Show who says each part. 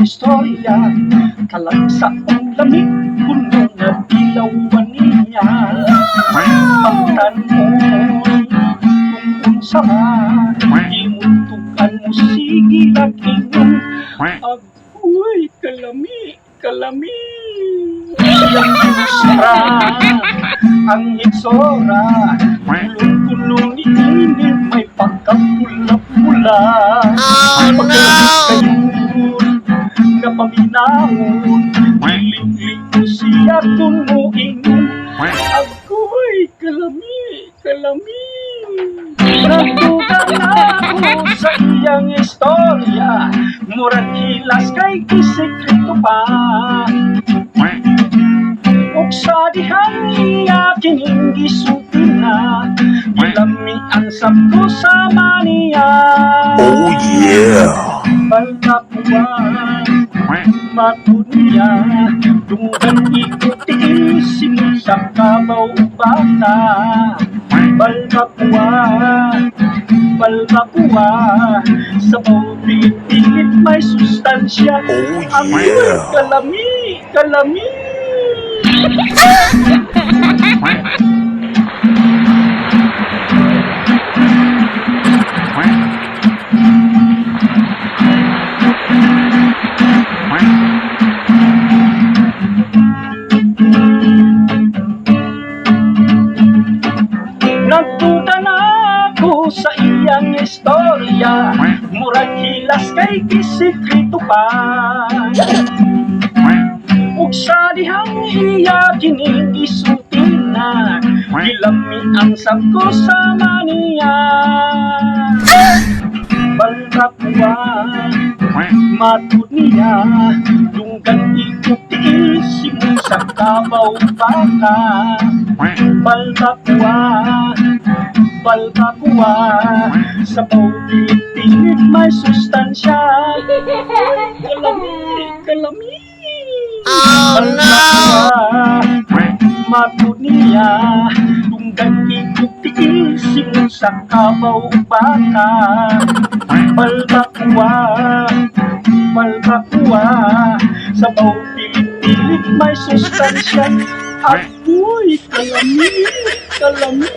Speaker 1: istorya, kalagsa ang lamig, puno na dilawan niya. Pagtanon, kung unsa imuntukan mo sige laging agoy kalami, kalami. Siyang gustra, ang hitsora, kulong-kulong ni init, may pagkapula-pula. Pagkalit kayo na paminahon, liling-ling siya tumuingon. Agoy kalami, kalami. Nagtugan ako sa iyang istorya, murag hilas kay kisekreto pa. Sa dihang iya kining gisutin na, ilami ang sabdo sa maniya.
Speaker 2: Oh yeah!
Speaker 1: Balkapuan, matunya, tunggan ikuti simu sa kabaw bata. Balkapuan, balkapuan, sa pilit-pilit may sustansya.
Speaker 2: Oh
Speaker 1: Amoy
Speaker 2: yeah!
Speaker 1: kalami, kalami. Nagtutan ako sa iyang istorya, murag hilas kay kisekreto pa. Ug sa dihang iya kining gisutin na, gilami ang sabko sa maniya. Balkapuan, matud niya, dunggan ikuti simu sa kabaw baka. Balkapuan, balkapuan, sa pilit-pilit may sustansya. Kalami, kalami.
Speaker 3: Oh no!
Speaker 1: Matud niya, tunggan ikuti simu sa kabaw baka. Balkakuwa, balkakuwa, sa pilit-pilit may sustansya. Agoy kalami, kalami.